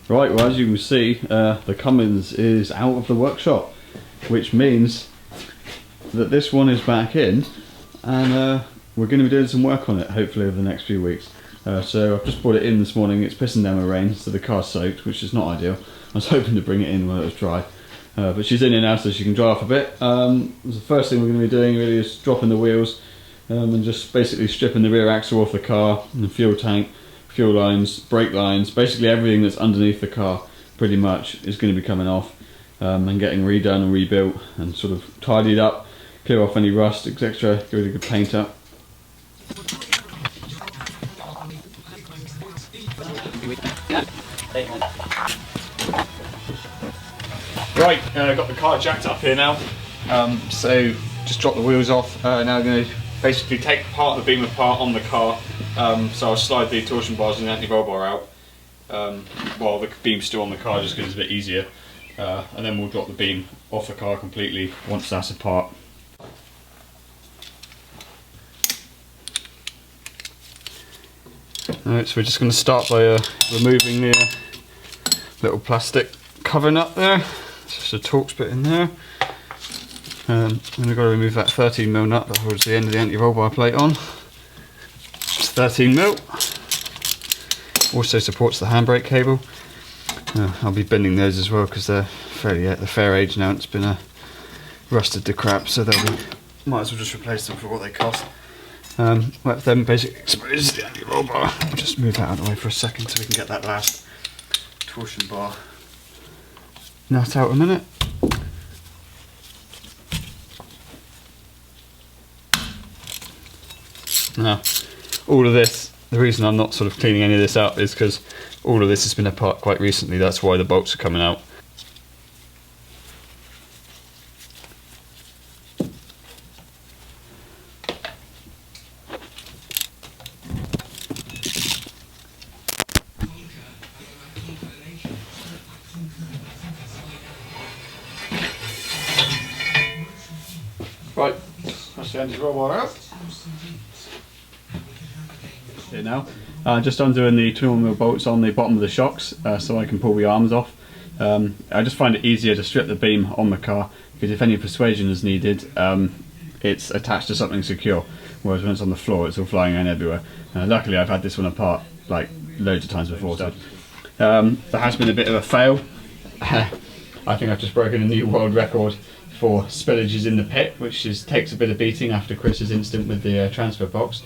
Right, well, as you can see, the Cummins is out of the workshop, which means that this one is back in, and we're going to be doing some work on it, hopefully over the next few weeks. So I've just brought it in this morning. It's pissing down with rain, so the car's soaked, which is not ideal. I was hoping to bring it in when it was dry. But she's in here now, so she can dry off a bit. The first thing we're going to be doing really is dropping the wheels and just basically stripping the rear axle off the car, and the fuel tank, fuel lines, brake lines, basically everything that's underneath the car pretty much is going to be coming off and getting redone and rebuilt and sort of tidied up, clear off any rust, etc. Give it a good paint up. Right, got the car jacked up here now, so just drop the wheels off. Now I'm going to basically take part of the beam apart on the car, so I'll slide the torsion bars and the anti-roll bar out while the beam's still on the car, just because it's a bit easier, and then we'll drop the beam off the car completely once that's apart. Alright, so we're just going to start by removing the little plastic covering up there. It's just a Torx bit in there. And we've got to remove that 13mm nut that holds the end of the anti-roll bar plate on. It's 13mm. Also supports the handbrake cable. I'll be bending those as well because they're fairly at the fair age now. It's been rusted to crap, so might as well just replace them for what they cost. Let them basically expose the anti-roll bar. I'll just move that out of the way for a second so we can get that last torsion bar nut out a minute. Now, all of this, the reason I'm not sort of cleaning any of this up is because all of this has been apart quite recently. That's why the bolts are coming out. Right, that's the anti-roll bar out. Here now, just undoing the 21mm bolts on the bottom of the shocks so I can pull the arms off. I just find it easier to strip the beam on the car because if any persuasion is needed, it's attached to something secure, whereas when it's on the floor it's all flying around everywhere. Luckily I've had this one apart like loads of times before. So there has been a bit of a fail. I think I've just broken a new world record for spillages in the pit, which takes a bit of beating after Chris's incident with the transfer box.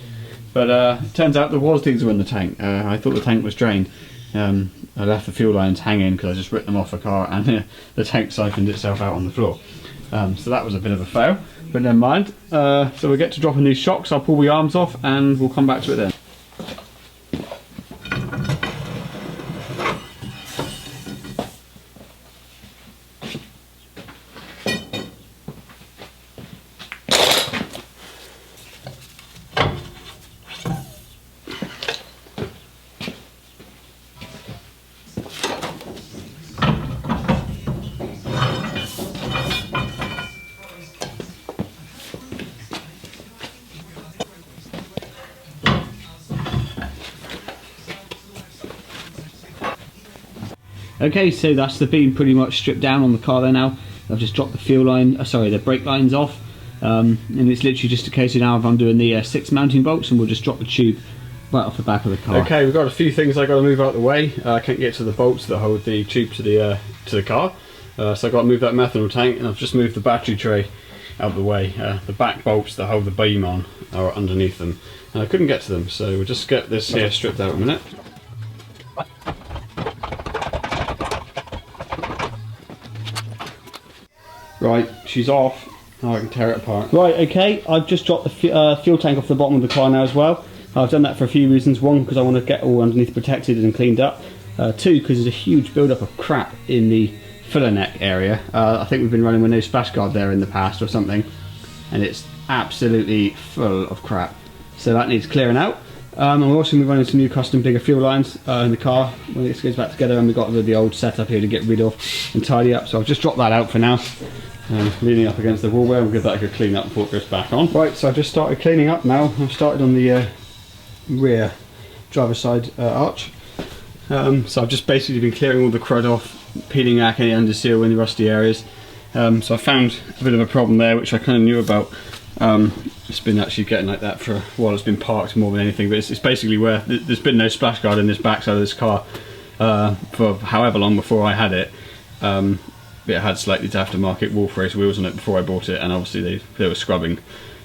But it turns out there was diesel in the tank. I thought the tank was drained. I left the fuel lines hanging because I just ripped them off the car, and the tank siphoned itself out on the floor. So that was a bit of a fail, but never mind. So we'll get to dropping these shocks. I'll pull the arms off and we'll come back to it then. Okay, so that's the beam pretty much stripped down on the car there now. I've just dropped the fuel line, the brake lines off, and it's literally just a case of now I'm doing the 6 mounting bolts, and we'll just drop the tube right off the back of the car. Okay, we've got a few things I've got to move out of the way. I can't get to the bolts that hold the tube to the car, so I've got to move that methanol tank, and I've just moved the battery tray out of the way. The back bolts that hold the beam on are underneath them, and I couldn't get to them, so we'll just get this here stripped out in a minute. Right, she's off. Now I can tear it apart. Right, okay, I've just dropped the fuel tank off the bottom of the car now as well. I've done that for a few reasons. One, because I want to get all underneath protected and cleaned up. Two, because there's a huge build-up of crap in the filler neck area. I think we've been running with no splash guard there in the past or something, and it's absolutely full of crap. So that needs clearing out. And we're also running some new custom bigger fuel lines in the car when it goes back together, and we've got the old setup here to get rid of and tidy up. So I've just dropped that out for now. Leaning up against the wall there, we'll give that a good clean up before it goes back on. Right, so I've just started cleaning up now. I've started on the rear driver's side arch. So I've just basically been clearing all the crud off, peeling back any underseal in the rusty areas. So I found a bit of a problem there, which I kind of knew about. It's been actually getting like that for a while. It's been parked more than anything, but it's basically where there's been no splash guard in this backside of this car for however long before I had it. It had slightly aftermarket wolf race wheels on it before I bought it, and obviously they were scrubbing.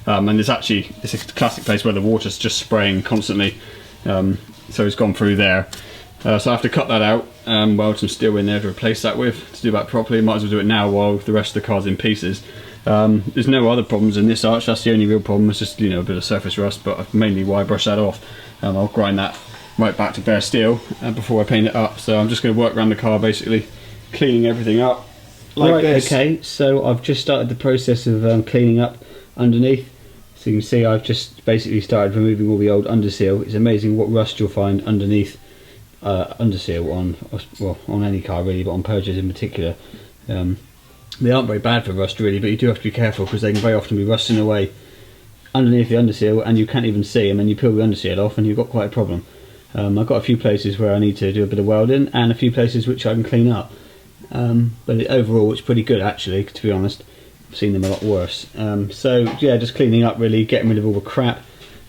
And it's a classic place where the water's just spraying constantly, so it's gone through there. So I have to cut that out, weld some steel in there to replace that with. To do that properly, might as well do it now while the rest of the car's in pieces. There's no other problems in this arch. That's the only real problem. It's just, you know, a bit of surface rust, but mainly why I brush that off. I'll grind that right back to bare steel before I paint it up. So I'm just going to work around the car, basically cleaning everything up like this. Okay, so I've just started the process of cleaning up underneath. So you can see I've just basically started removing all the old underseal. It's amazing what rust you'll find underneath underseal on any car really, but on Purges in particular. They aren't very bad for rust really, but you do have to be careful because they can very often be rusting away underneath the underseal and you can't even see them, and you peel the underseal off and you've got quite a problem. I've got a few places where I need to do a bit of welding and a few places which I can clean up. But overall it's pretty good actually, to be honest. I've seen them a lot worse. So yeah, just cleaning up really, getting rid of all the crap.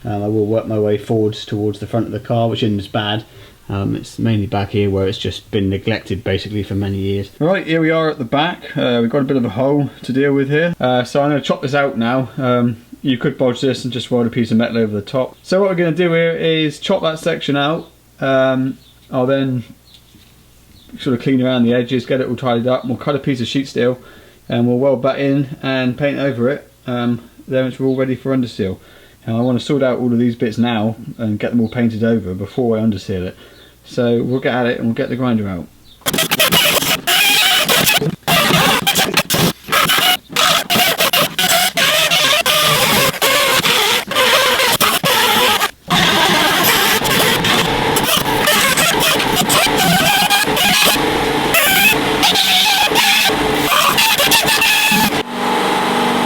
I will work my way forwards towards the front of the car, which isn't as bad. It's mainly back here where it's just been neglected basically for many years. Right, here we are at the back. We've got a bit of a hole to deal with here. So I'm going to chop this out now. You could bodge this and just weld a piece of metal over the top. So what we're going to do here is chop that section out. I'll then sort of clean around the edges, get it all tidied up. We'll cut a piece of sheet steel and we'll weld that in and paint over it. Then it's all ready for underseal. And I want to sort out all of these bits now and get them all painted over before I underseal it. So we'll get at it and we'll get the grinder out.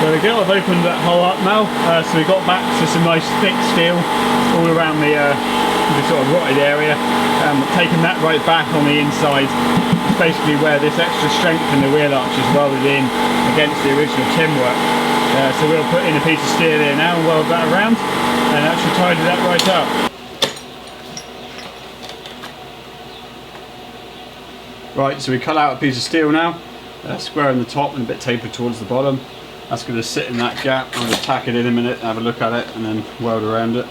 There we go, I've opened that hole up now, so we got back to some nice thick steel all around the sort of rotted area. Taking that right back on the inside, it's basically where this extra strength in the wheel arch is welded in against the original tin work. So we'll put in a piece of steel here now and weld that around, and that should tidy that right up. Right, so we cut out a piece of steel now, square in the top and a bit tapered towards the bottom. That's going to sit in that gap. I'm going to tack it in a minute, have a look at it, and then weld around it.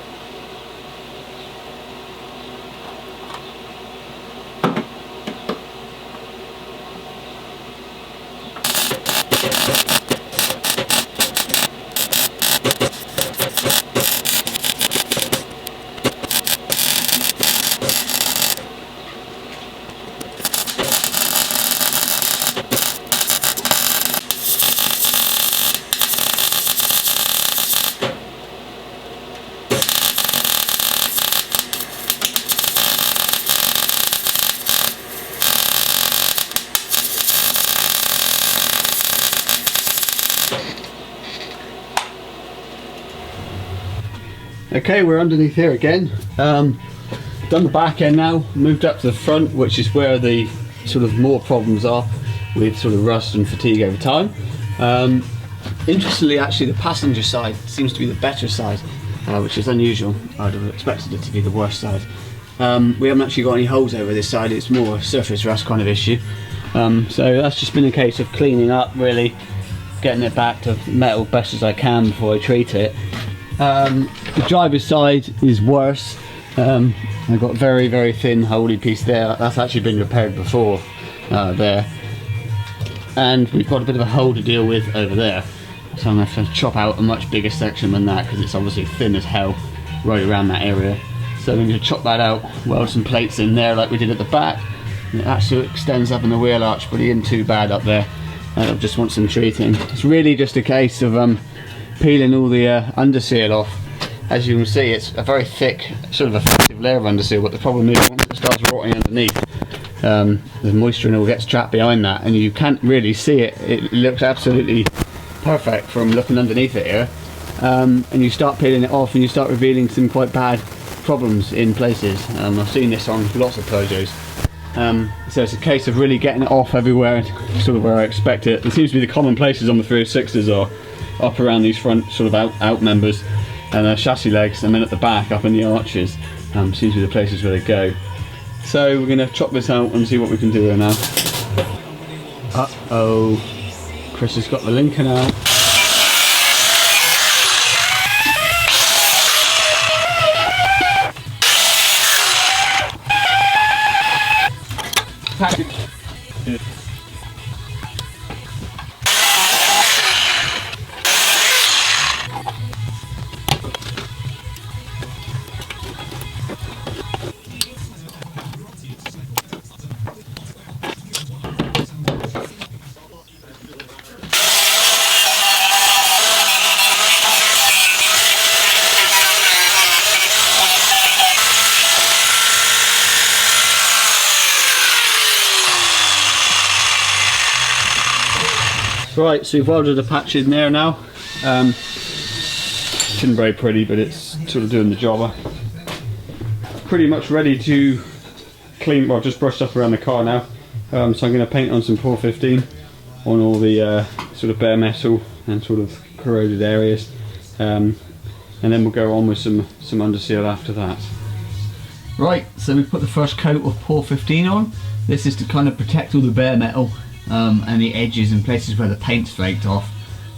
Okay, we're underneath here again. Done the back end now, moved up to the front, which is where the sort of more problems are with sort of rust and fatigue over time. Interestingly, actually, the passenger side seems to be the better side, which is unusual. I'd have expected it to be the worst side. We haven't actually got any holes over this side, it's more a surface rust kind of issue. So that's just been a case of cleaning up, really, getting it back to metal best as I can before I treat it. The driver's side is worse. I've got very, very thin holey piece there. That's actually been repaired before there. And we've got a bit of a hole to deal with over there. So I'm going to have to chop out a much bigger section than that because it's obviously thin as hell right around that area. So I'm going to chop that out, weld some plates in there like we did at the back. And it actually extends up in the wheel arch, but it isn't too bad up there. I just want some treating. It's really just a case of peeling all the underseal off. As you can see, it's a very thick, sort of effective layer of underseal, but the problem is once it starts rotting underneath, the moisture and all gets trapped behind that, and you can't really see it. It looks absolutely perfect from looking underneath it here, and you start peeling it off and you start revealing some quite bad problems in places. I've seen this on lots of Peugeots. So it's a case of really getting it off everywhere, sort of where I expect it. It seems to be the common places on the 306s are up around these front sort of out members and chassis legs, and then at the back up in the arches. Seems to be the places where they go. So we're going to chop this out and see what we can do there now. Uh-oh, Chris has got the Lincoln out. Right, so we've welded a patch in there now. Isn't very pretty, but it's sort of doing the job. Pretty much ready to clean, well, just brushed up around the car now. So I'm going to paint on some 415 on all the sort of bare metal and sort of corroded areas. And then we'll go on with some underseal after that. Right, so we put the first coat of 415 on. This is to kind of protect all the bare metal and the edges and places where the paint's flaked off.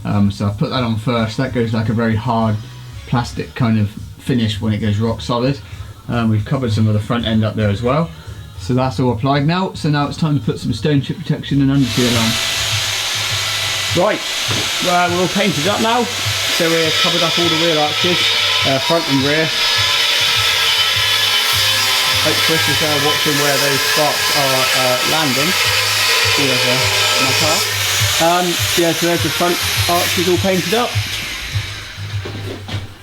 So I put that on first. That goes like a very hard plastic kind of finish when it goes rock solid. We've covered some of the front end up there as well. So that's all applied now. So now it's time to put some stone chip protection and underseal on. Right, we're all painted up now. So we're covered up all the rear arches, front and rear. Hope Chris is watching where those sparks are landing. My car. Yeah, so there's the front arches all painted up.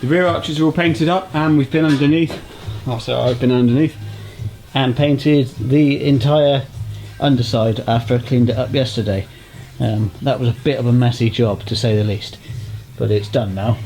The rear arches are all painted up, and we've been underneath. So I've been underneath and painted the entire underside after I cleaned it up yesterday. That was a bit of a messy job, to say the least, but it's done now.